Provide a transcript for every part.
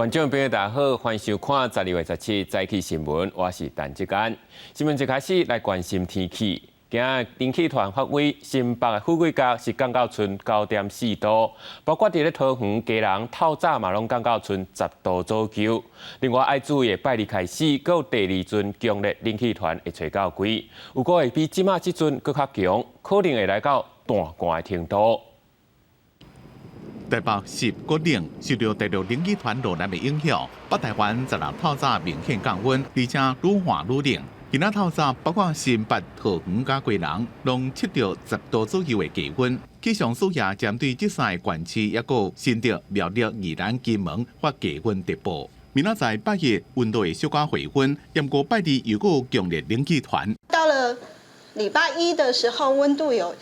观众朋友大家好，欢迎收看12月17日早起新闻，我是陈志坚。新闻一开始来关心天气。今日天气团发威，新北的富贵角是降到剩9.4度，包括伫咧桃园、基隆、透早嘛拢降到剩10度左右。另外爱注意的拜日开始，搁有第二阵强烈冷气团会吹到几，有个会比即马即阵搁较强，可能会来到大寒的程度。 台北湿过冷，受到第六冷气团路南的影响，北台湾昨日透早明显降温，而且愈换愈冷。今仔透早，包括新北、桃园、甲基隆，拢测到10度左右的低温。气象署也针对这3个县市，也有新竹、苗栗、宜兰、金门发低温特报。明仔载8日温度会小可回温，不过拜日又有强烈冷气团。到了礼拜一的时候，温度有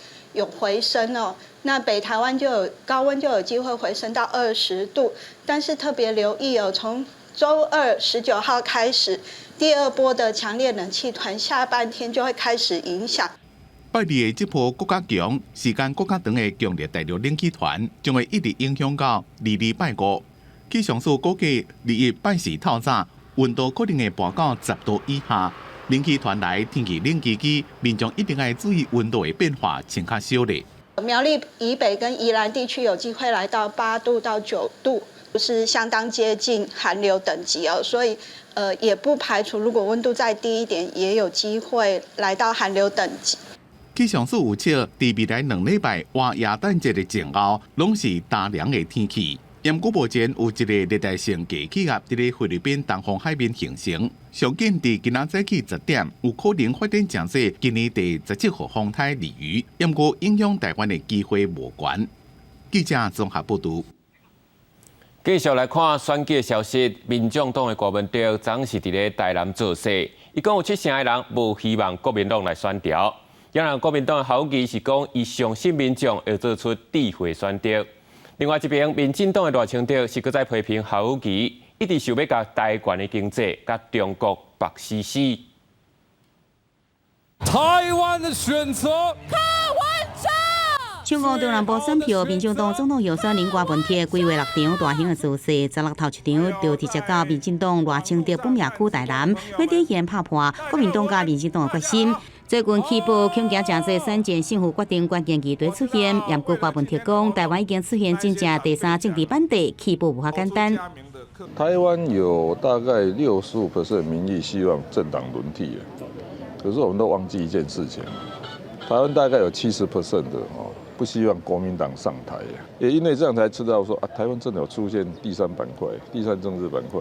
回升哦。 那北台湾高温就有机会回升到20度，但是特别留意哦，从周二19号开始，第二波的强烈冷气团下半天就会开始影响。拜日的这波更加强、时间更加长的强烈第六冷气团，将会一直影响到22拜五。气象署估计21拜四透早，温度可能会爬到10度以下。冷气团来天气冷期间，民众一定要注意温度的变化，穿较少咧。 苗栗以北跟宜兰地区有机会来到8度到9度，是相当接近寒流等级哦，所以也不排除如果温度再低一点，也有机会来到寒流等级。气象署有测，伫未来2礼拜或耶诞节的前后，拢是大凉的天气。因过目前有一个热带性低气压伫咧菲律宾东方海面形成，上紧伫今仔早起10点，有可能发展成为今年第17号风台鲤鱼，因过影响台湾的机会无悬。记者综合报道。继续来看选举消息，民众党的郭文哲昨是伫咧台南造势，伊讲有7成的人无希望国民党来选调，当然国民党的好意是讲伊相信民众会做出智慧选择。 另外一边，民进党的赖清德是搁在批评侯友宜，一直想要甲台湾的经济甲中国绑死死。台湾的选择，柯文哲。抢攻中南部选票，民进党总统候选人郭文哲规划6场大型的造势，16头一场就直接到民进党赖清德本命区台南，要展现拍破国民党甲民进党的决心。 最近起步恐惊真济3件胜负决定关键议题出现，也过郭文哲讲，台湾已经出现真正第3政治班底，起步无遐简单。台湾有大概65%民意希望政党轮替，可是我们都忘记一件事情，台湾大概有70%的不希望国民党上台，也因为这样才知道说啊，台湾真的有出现第3板块、第3政治板块。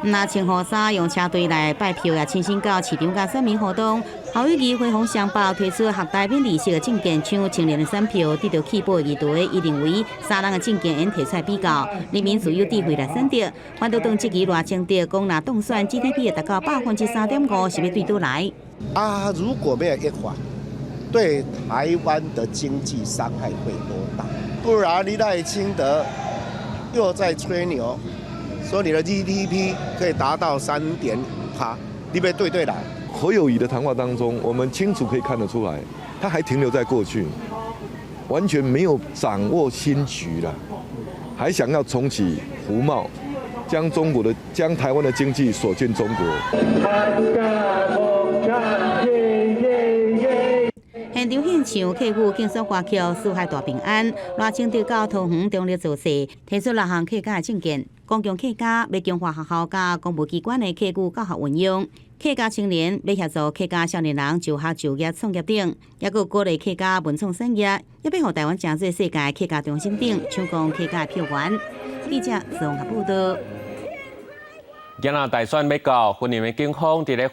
那穿雨衫用车队来拜票，也亲身到市场甲选民互动。侯友宜回红箱包推出学台免利息的证件，抢青年的选票，得到起步议题。伊认为3人的证件应提出来比较，人民自有智慧来选择。反倒当这期赖清德讲，若当选 GDP 达到3.5%，是要对倒来。如果没有一环，对台湾的经济伤害会多大？不然你赖清德又在吹牛。 说你的 GDP 可以达到3.5%，你别对来。侯友宜的谈话当中，我们清楚可以看得出来，他还停留在过去，完全没有掌握新局了，还想要重启胡茂，将台湾的经济锁进中国。现场现场客户竞选歌曲《四海大平安》，赖清德到桃园中立造势，提出6项客家的证件。 公共客家要强化学校甲公务机关的客语教学运用，客家青年要协助客家少年人就学、就业、创业等，也有鼓励客家文创产业，也要让台湾成为世界客家中心等，抢攻客家票源。记者综合报道。今仔大选要到，云林的警方伫咧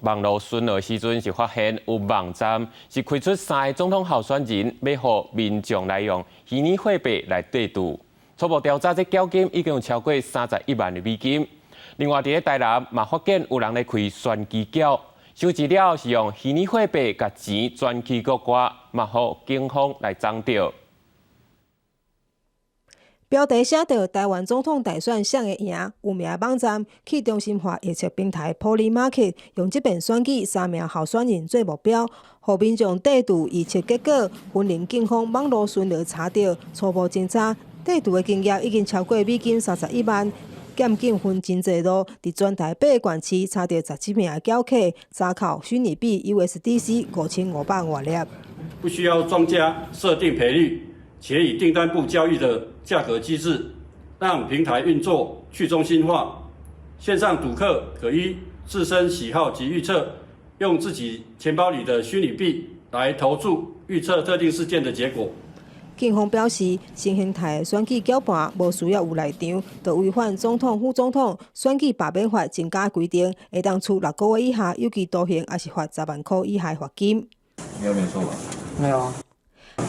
网络巡逻时阵是发现有网站是开出3个总统候选人，要互民众来用虚拟货币来对赌。 初步调查，这缴金已经有超过31万的美金。另外，伫咧台南嘛发现有人咧开选机角，收资料是用虚拟货币甲钱转去国外，嘛互警方来掌着。标题写到台湾总统大选谁会赢？有名的网站去中心化预测平台 Polymarket 用这边选举3名候选人做目标，互民众对赌预测结果。云林警方网络巡逻查到初步侦查。带毒的金额已经超过美金31万。检警分真济路，伫全台8个县市查到17名轿客查扣虚拟币 USDC 5500多粒。不需要庄家设定赔率，且以订单部交易的价格机制，让平台运作去中心化。线上赌客可依自身喜好及预测，用自己钱包里的虚拟币来投注预测特定事件的结果。警方表示，新形态的选举搅拌无需要有内场，就违反总统、副总统选举罢免法增加规定，会当处6个月以下有期徒刑，还是罚10万块以下罚金。你有没错吧？没有啊。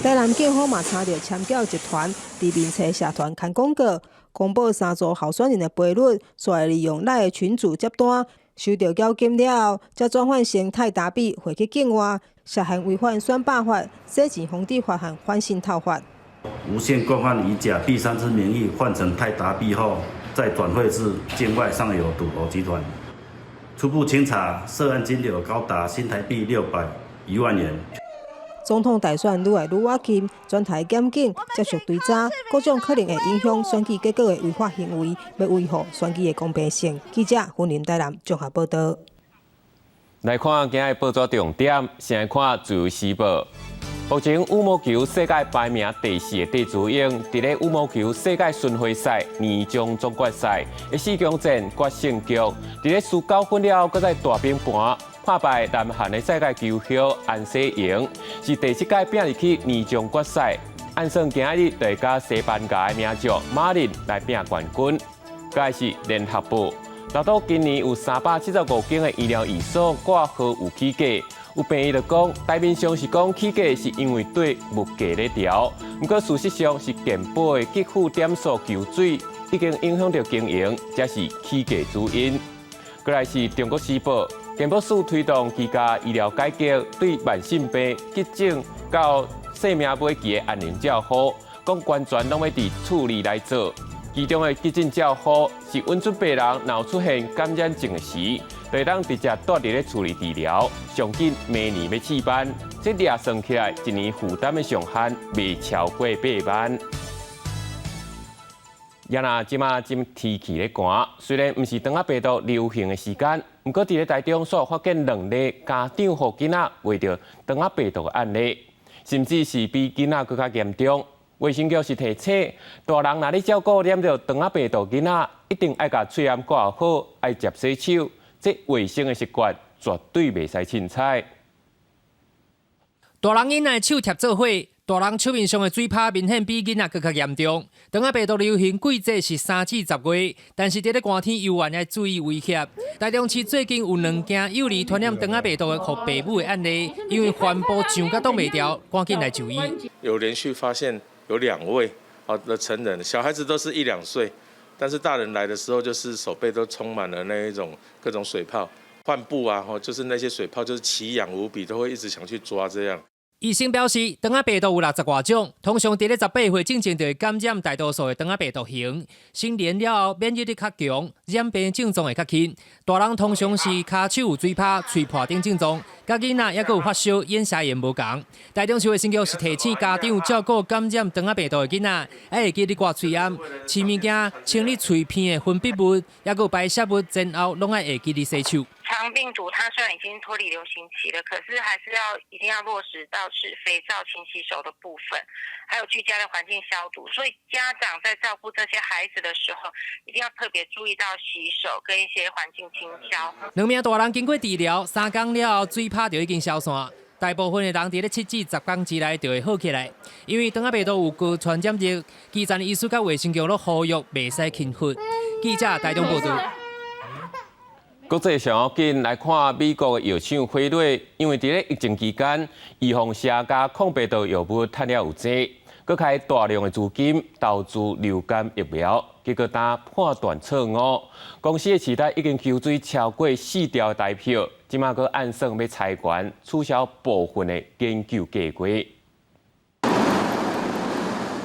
台南警方嘛查到签缴集团伫面册社团刊广告，公布3组候选人的赔率，再利用赖的群组接单，收到缴金了后，才转换成泰达币汇去境外。涉嫌违反选罢法、洗钱防治法和反渗透法。无限惯犯以假第三之名义换成泰达币后，再转汇至境外上游赌博集团。初步清查，涉案金流高达新台币601万元。总统大选愈来愈瓦近，全台检警接续追查各种可能会影响选举结果的违法行为，要维护选举的公平性。记者云林台南综合报道。来看今日报纸重点，先来看自由时报。目前羽毛球世界排名第4的戴资颖，伫咧羽毛球世界巡回赛年终总决赛的4强战决胜局，伫咧输9分了，搁在大冰盘打败南韩的世界球后安世莹，是第7届拼入去年终决赛。按算今日就会甲西班牙的名将马林来拼冠军。该是联合报。拿到今年有375间的医疗院所挂号有起价，有病医就讲，台面上是讲起价是因为对物价咧调，不过事实上是健保的给付点数求水已经影响到经营，才是起价主因。过来是中国时报，健保署推动居家医疗改革，对慢性病、急症到性命危机的安宁照护，讲完全拢要伫处理来做。其中的急诊照护是稳准病人若出现感染症的时，就会当直接带入咧处理治疗，上紧明年要试班，这俩算起来一年负担的上限未超过8万。也那即马天气咧寒，虽然毋是长仔病毒流行的时间，不过伫咧台中所发现2例家长互囡仔患着长仔病毒的案例，甚至是比囡仔更加严重。卫生局是提醒，大人若咧照顾染着长仔病毒囡仔，一定爱甲喙炎挂好，爱接洗手，这卫生的习惯绝对袂使凊彩。大人囡仔手贴做伙，大人手面上的水泡明显比囡仔更加严重。长仔病毒流行季节是3至10月，但是伫咧寒天尤然要注意威胁。台中市最近有2件幼儿传染长仔病毒的父爸母的案例，因为环保上甲挡袂掉，赶紧来就医。有连续发现有2位的成人，小孩子都是1、2岁，但是大人来的时候就是手背都充满了那一种各种水泡，患部啊，就是那些水泡就是奇痒无比，都会一直想去抓这样。医生表示，长仔病毒有60多种，通常伫咧18岁之前就会感染大多数的长仔病毒型。成年了后，免疫力较强，染病症状会较轻。大人通常是骹手有水泡、喙破等症状，甲囡仔也有发烧、咽沙炎无同。台中市卫生局是提醒家长照顾感染长仔病毒的囡仔，还会记得挂喙炎、吃物件、清理喙片的分泌物，也有排泄物前后，拢爱会记得洗手。肠病毒它虽然已经脱离流行期了，可是还是一定要落实到是肥皂勤洗手的部分，还有居家的环境消毒。所以家长在照顾这些孩子的时候，一定要特别注意到洗手跟一些环境清消。2名大人经过治疗3天了后，水泡就已经消散。大部分的人伫咧7至10天之内就会好起来，因为长仔病毒有高传染力，基层医师甲卫生局都呼吁袂使轻忽。记者台中报道。国际上要紧来看美国的药厂辉瑞，因为伫咧疫情期间，预防车加抗病毒药物赚了有济，佮开大量的资金投资流感疫苗，结果打判断错误。公司的期待已经求追超过4条代票，即马佮按算要裁员，取消部分的研究计划。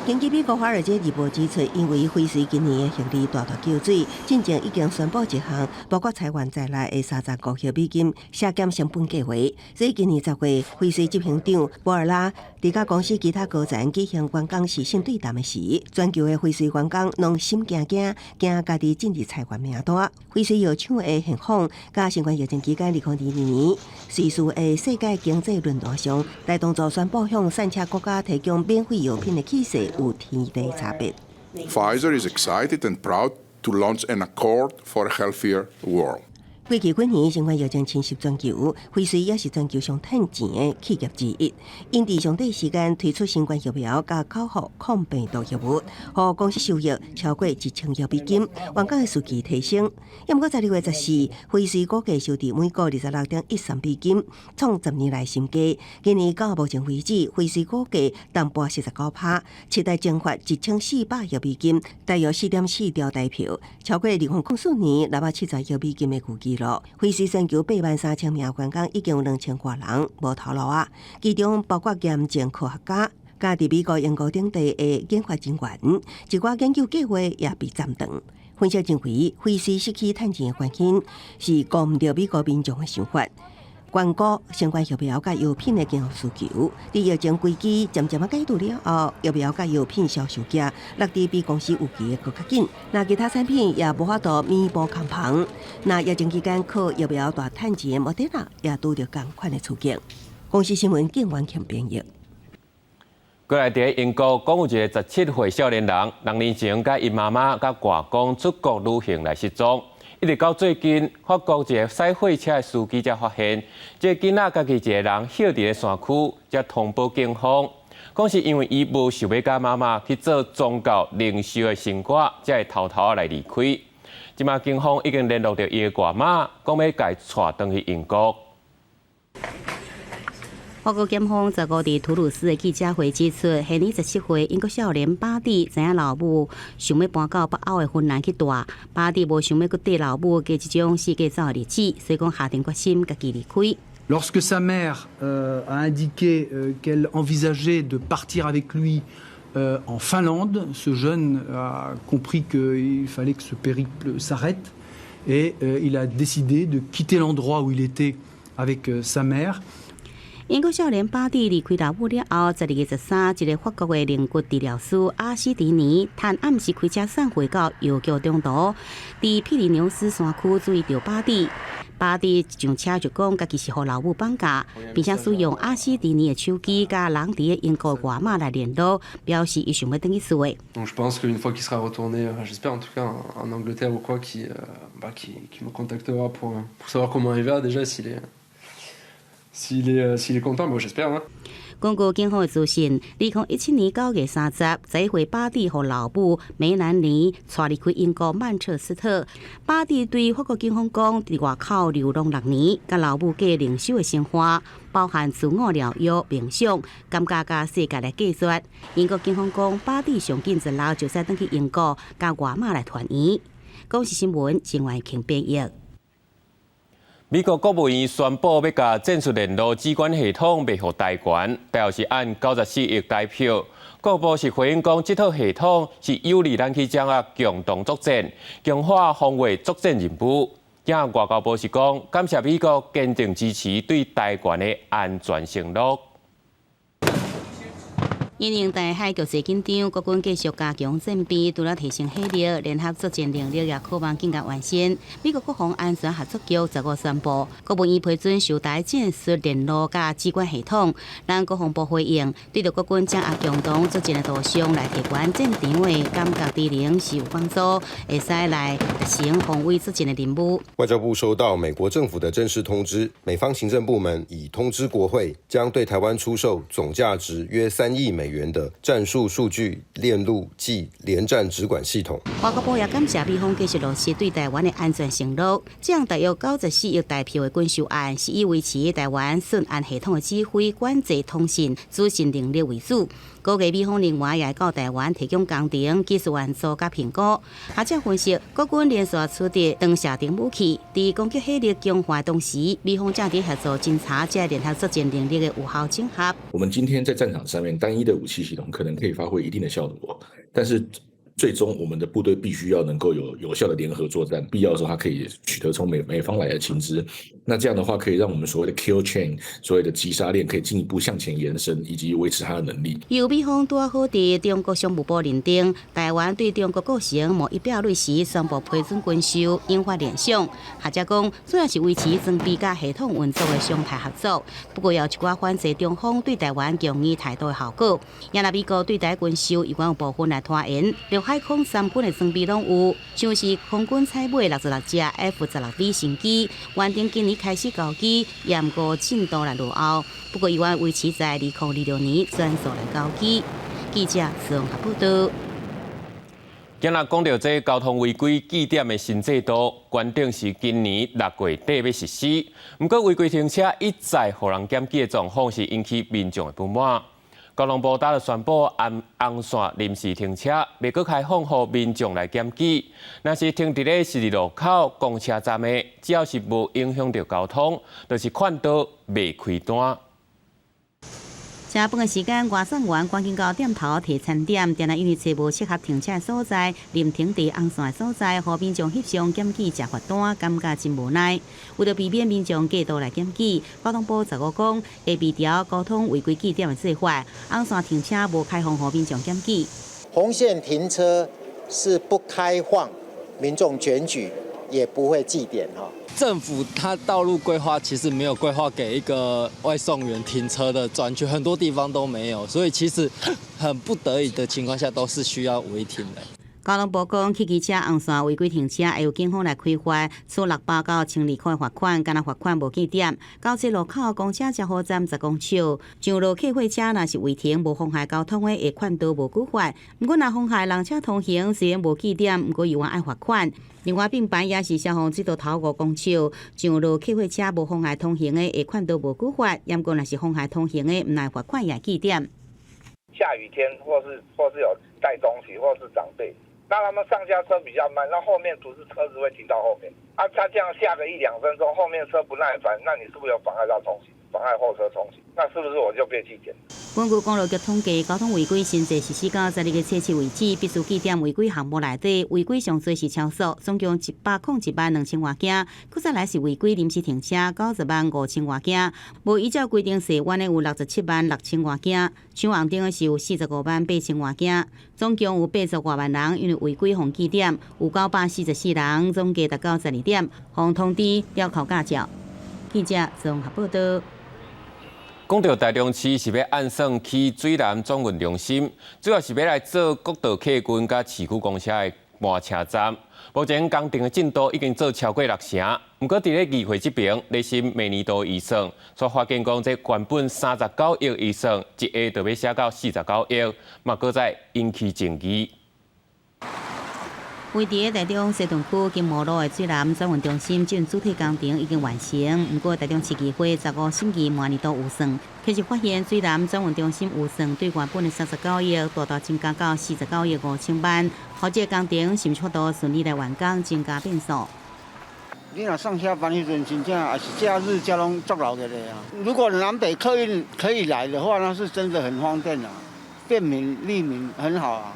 根据美国《华尔街日报》指出，因为辉瑞今年的获利大大救水，进前已经宣布一项包括台湾在内的35亿美金削减成本计划。所以今年10月，辉瑞执行长博尔拉伫甲公司其他高层举行员工视讯对谈的时，全球的辉瑞员工拢心惊惊，惊家己政治裁员名单。辉瑞药厂的现况，甲新冠疫情期间2022年，瑞士的世界经济论坛上，大动作宣布向散车国家提供免费药品的气势有天地差别。Pfizer is excited and proud to launch an accord for a healthier world. 过去几年，新冠疫情侵袭全球，辉瑞也是全球上赚钱的企业之一。因伫上短时间推出新冠疫苗甲口服抗病毒药物，互公司收益超过1000亿美金，员工的士气提升。不过12月14，辉瑞股价收伫每股26.13美金，创10年来新低。今年到目前为止，辉瑞股价淡薄49%，期待蒸发1400亿美金，大约4.4兆台票，超过2004年670亿美金的巨记。辉瑞全球83000名员工，已经有2000多人无头路啊，其中包括严正科学家，加伫美国、英国等地的研发人员，一寡研究计划也被暂停。分析认为，辉瑞失去趁钱的原因是顾唔到美国民众的想法。关顾相关疫苗甲药品的经营需求，伫疫情危机渐渐解除了后，疫苗甲药品销售额落地比公司预期的更较紧。那其他产品也无法度弥补空棚。那疫情期间靠疫苗大赚钱的莫德纳也拄着同款的处境。公司新闻警员强编译。过来伫英国，讲有一个17岁少年人，2年前甲伊妈妈甲外公出国旅行来失踪。一直到最近，法国一个驶货车的司机才发现，这个囡仔家己一个人歇伫咧山区，才通报警方。讲是因为伊无想要甲妈妈去做宗教灵修的成果，才会偷偷来离开。即马警方已经联络到伊的外妈，讲要甲伊带回去英国。法国检方15日图鲁斯的记者会指出，现年17岁英国少年巴蒂知影老母想要搬到北欧的芬兰去住，巴蒂无想要搁缀老母过一种世界走的日子，所以讲下定决心家己离开。Lorsque sa mère a indiqué qu'elle envisageait de partir avec lui en Finlande, ce jeune a compris qu'il fallait que ce périple s'arrête et il a décidé de quitter l'endroit où il était avec sa mère. 英国少年巴蒂离开老母了后，12月13，一个法国的灵骨治疗师阿斯迪尼，趁暗时开车送回到邮局中途，伫皮里牛斯山区注意到巴蒂。巴蒂上车就讲，家己是互老母绑架，并且使用阿斯迪尼的手机甲人伫英国外妈来联络，表示伊想要回去住的。Donc je pense qu'une fois qu'il sera retourné, j'espère en tout cas en Angleterre ou quoi, qui me contactera pour savoir comment il va déjà s'il est content, moi j'espère. Hein. 根据警方的资讯，2017年9月30，回巴蒂和老母梅兰妮带离开英国曼彻斯特。巴蒂对法国警方讲，伫外口流浪6年，甲老母过灵修的生活，包含自我疗愈、冥想，感觉甲世界来计算。英国警方讲，巴蒂上紧1日就使回去英国，甲外妈来团圆。公视新闻郑元庆编译。美国国务院宣布要甲战术联络机关系统卖予台湾，背后是按94亿台票。国防部是回应讲，这套系统是有利咱去掌握共同作战、强化防卫作战任务。外交部是讲，感谢美国坚定支持对台湾的安全承诺。因应台海局势紧张，国军继续加强战备，除了提升火力，联合作战能力也渴望更加完善。美国国防安全合作局15日宣布，国务院批准受台战术联络甲机关系统。咱国防部回应，对着国军掌握共同作战的导向来提悬战场的感觉智能是有帮助，会使来达成防卫作战的任务。外交部收到美国政府的正式通知，美方行政部门已通知国会，将对台湾出售总价值约3亿美元的战术数据链路暨联战直管系统。外交部也感谢美方继续落实对台湾的安全承诺。这样大约94亿台票的军售案，是以维持台湾顺安系统的指挥、管制、通信、资讯能力为主。估计美方另外也会到台湾提供工程、技术援助甲评估。学者分析，国军连续取得长射程武器，在攻击火力强化同时，美方正在协助侦查这联合作战能力的有效整合。我们今天在战场上面，单一的武器系统可能可以发挥一定的效果，但是最终我们的部队必须要能够有效的联合作战，必要的时候它可以取得从美方来的情资。那这样的话，可以让我们所谓的 kill chain， 所谓的击杀链，可以进一步向前延伸，以及维持它的能力。由美方拄好伫中国商务部认定，台湾对中国构成某一表类时宣布批准军售，引发联想。学者讲，主要是维持装备甲系统运作的常态合作，不过要一寡反制中方对台湾强硬态度的效果。也若美国对台军售有关有部分来拖延，陆海空三军的装备拢有，像是空军采买66架 F-16B 新机，原定今年开始交机，延误进度来落后。不过，伊原维持在2026年全数来交机。记者综合报道。今日讲到这交通违规记点的新制度，原定是今年6月底要实施。不过，违规停车一再互人检举的状况是引起民众的不满。交通部今日宣布，按红线临时停车，未搁开放予民众来检举。若是停伫咧十字路口、公车站的，只要是无影响到交通，就是看到未开单。吃饭的时间，外送员赶紧到店头提餐点，定来因为找无适合停车的所在，临停伫红线的所在，互民众翕相检举吃罚单，感觉真无奈。为了避免民众过度来检举，交通部15讲会微调交通违规记点的做法，红线停车无开放互民众检举。红线停车是不开放民众检举，也不会记点哈。政府它道路规划其实没有规划给一个外送员停车的专区，很多地方都没有，所以其实很不得已的情况下都是需要违停的。交通部讲，汽机车红线违规停车，会由警方来开罚，处600到1200块罚款，敢若罚款无记点。交接路口公车接货站10公尺，上路客货车若是违停无妨害交通的，会款都无拘罚。不过若妨害人车通行，虽然无记点，不过有爱罚款。另外，并排也是消防制度头5公尺，上路客货车无妨害通行的，会款都无拘罚。严格若是妨害通行的，唔来罚款也记点。下雨天或是有带东西或是长辈。那他们上下车比较慢，那后面不是车子会停到后面啊？他这样下个1-2分钟，后面车不耐烦，那你是不是有妨碍到通行，妨碍后车通行？那是不是我就被记点？根据公路局统计，交通违规新制实施到12月7日为止，必须记点违规项目内底，违规上最是超速，总共101.2万件，搁再来是违规临时停车90.5万多件，无依照规定设弯的有67.6万多件，抢红灯的是有45.8万多件，总共有80多万人因为违规互记点，有944人总计达到12点，互通知要考驾照。记者综合报道。讲到台中市是要按算起水南转运中心，主要是要来做国道客运甲市区公车的换车站。目前工程的进度已经做超过60%，不过伫咧议会这边，内心每年都预算，所发现讲这原本39亿预算，一下就要写到49亿，嘛搁再引起争议。位伫台中西屯区金毛路的水南转运中心，这主体工程已经完成。不过台中市议会15审议明年度预算，确实发现水南转运中心预算对原本的39亿，大大增加到49亿5千万。好，这工程是毋是都顺利来完工，增加变数？你若上下班迄阵，真正也是假日交通足老的啊。如果南北客运可以来的话，那是真的很方便啊，便民利民很好啊。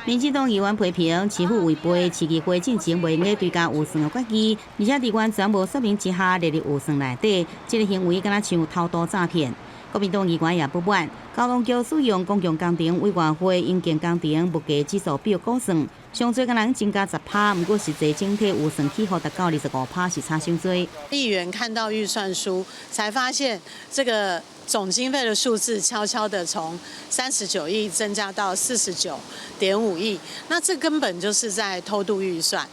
民进党议员批评市府违背市议会进行袂用的追加预算的决议，而且伫完全无说明之下列入预算内底，这个行为敢若像偷渡诈骗。国民党议员也不满，交通局使用公共工程委员会引进工程物价指数表估算，上最可能增加10%，不过实际整体预算起伏达到25%，是差伤多。议员看到预算书，才发现这个总经费的数字悄悄的从39亿增加到49.5亿，那这根本就是在偷渡预算，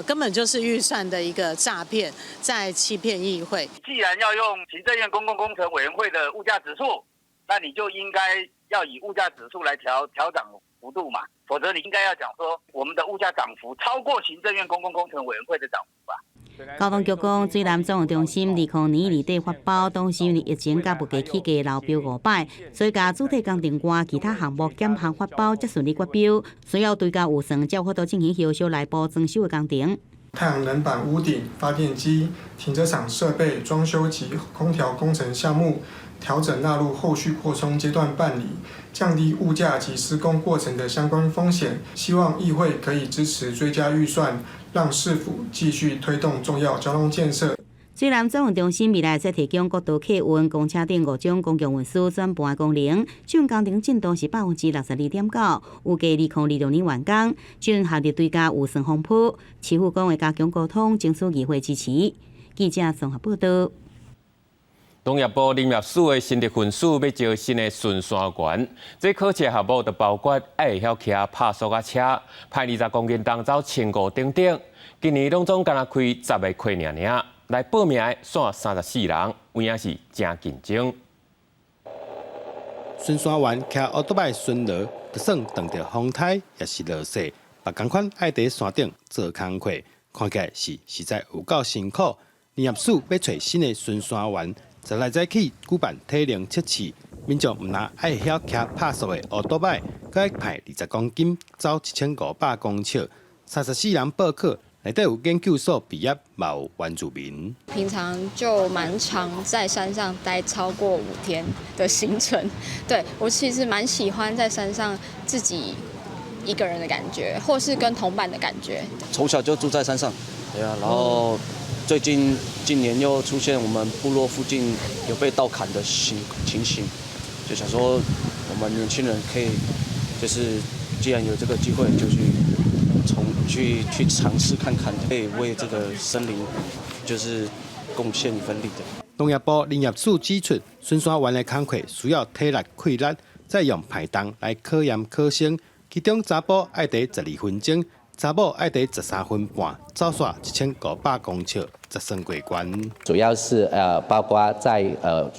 根本就是预算的一个诈骗，在欺骗议会。既然要用行政院公共工程委员会的物价指数，那你就应该要以物价指数来调涨幅度嘛，否则你应该要讲说我们的物价涨幅超过行政院公共工程委员会的涨幅吧。交通局讲，水南总务中心2002年底发包，当时因为疫情甲物价起价流标5摆，所以甲主体工程外其他项目减项发包才顺利决标，需要追加预算才有法度进行后续内部装修的工程。太阳能板屋顶、发电机、停车场设备装修及空调工程项目调整纳入后续扩充阶段办理，降低物价及施工过程的相关风险。希望议会可以支持追加预算，让市府继续推动重要交通建设。水南总运中心未来则提供国道客运、公车等5种公共运输转盘的功能。这项工程进度是62.9%，预计2026年完工。这项合力追加预算丰富，市府讲会加强沟通，争取议会支持。记者综合报道。农业部林业署的新竹分署要招新的巡山员，这考试项目就包括爱会晓骑拍速车、派20公斤重走1005等等。今年拢总敢若开10个课尔。来报名的线34人，有影是真竞争。巡山员骑奥多麦巡逻，就算撞到风台也是落雪，也同款爱伫山顶做工课，看起来是实在有够辛苦。林业署要找新的巡山员，再来再起举办体能测试，民众毋但爱晓骑拍速的奥多麦，佮爱派20公斤走1500公尺，34人报考。内底有研究所毕业，也有原住民。平常就蛮常在山上待超过5天的行程。对我其实蛮喜欢在山上自己一个人的感觉，或是跟同伴的感觉。从小就住在山上，对啊，然后近年又出现我们部落附近有被盗砍的情形，就想说我们年轻人可以，就是既然有这个机会，就去尝试看看，可以为这个森林就是贡献一份力的。农业部林业署指出，巡山员的工课需要体力气力，再用排档来考验考生，其中查甫爱伫12分钟，查某爱伫13分半，走煞1500公尺，才算过关。主要是包括在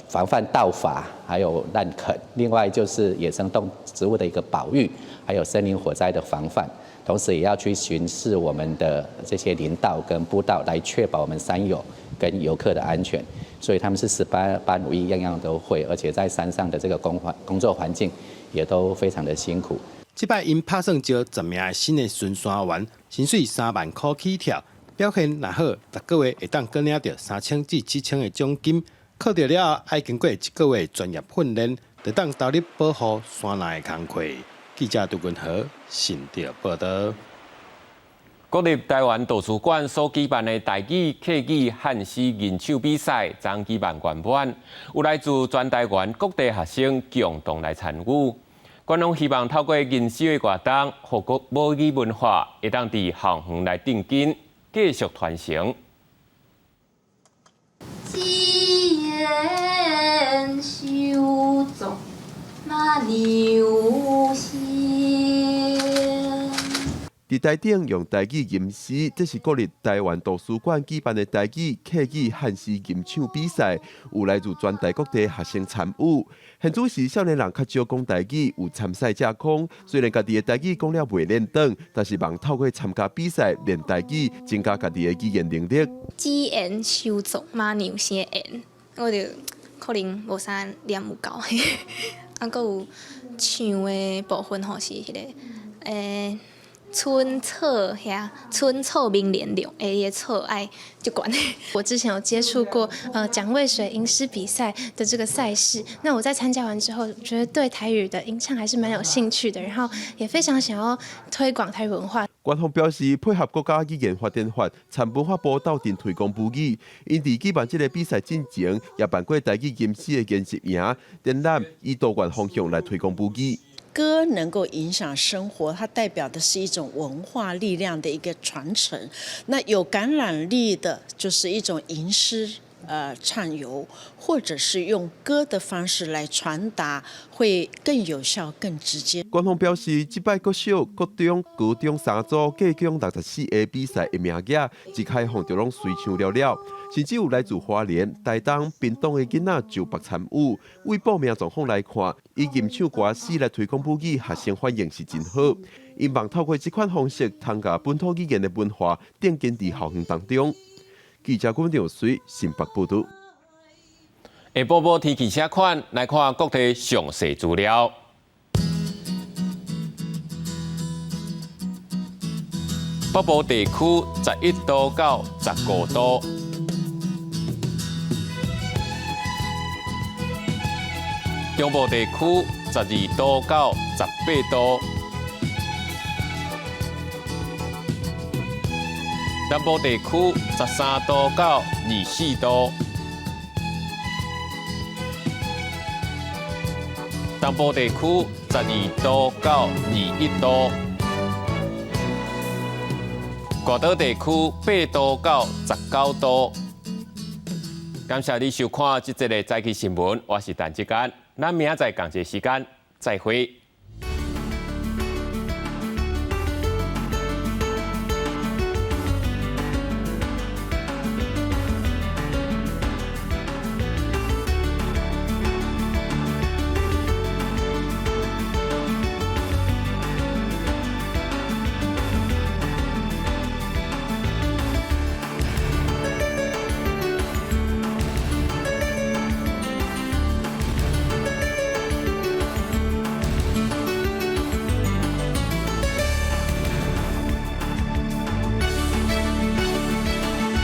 防范盗伐，还有滥垦，另外就是野生动植物的一个保育，还有森林火灾的防范。同时也要去巡视我们的这些林道跟步道，来确保我们山友跟游客的安全。所以他们是18般武艺，样样都会，而且在山上的这个工作环境也都非常的辛苦。这摆因拍算招10名新的巡山员，薪水3万块起跳，表现若好，10个月会当领到3000至7000的奖金。考到了后，爱经过1个月专业训练，就当投入保护山内的工课。记者杜君和新竹报道。国立台湾图书馆所举办的台语、客语、汉诗吟唱比赛，昨举办圆满，有来自全台湾各地学生共同来参与。馆方希望透过吟诗的活动，互国母语文化会当伫校园来定根，继续传承。只言修总。马牛仙。伫台顶用台语吟诗，这是国立台湾图书馆举办的台语、客语、汉诗吟唱比赛，有来自全台各地学生参与。现主时少年人较少讲台语，有参赛者讲，虽然家己的台语讲了袂练长，但是望透过参加比赛练台语，增加家己的语言能力。只言修作马牛仙言，我就可能无啥念有够。啊，佮有唱的部分吼是迄个春草明莲柳，个草爱就管。我之前有接触过蒋渭水吟诗比赛的这个赛事，那我在参加完之后，觉得对台语的吟唱还是蛮有兴趣的，然后也非常想要推广台语文化。官方表示，配合国家语言发展法、参文化部斗阵推广母语，因伫举办这个比赛之前，也办过台语吟诗的研习营展览，以多元方向来推广母语。歌能够影响生活，它代表的是一种文化力量的一个传承。那有感染力的，就是一种吟诗唱游，或者是用歌的方式来传达，会更有效、更直接。官方表示，这摆国小、国中、高中3组计共64个比赛的名额，一开放就拢随唱了了。甚至有来自花莲、台东、屏东的囡仔就北参与。为报名状况来看，以吟唱歌诗来推广母语，学生反应是真好。因望透过这款方式，通把本土语言的文化定根伫校园当中。记者郭长水新北报道。下播报天气车款，来看各地详细资料。北部地区11度到15度，中部地区12度到18度，南部地区13度到24度。东部地区12度到21度，大岛地区8度到19度。感谢你收看这则的早起新闻，我是陈志坚，咱明仔载同一时间再会。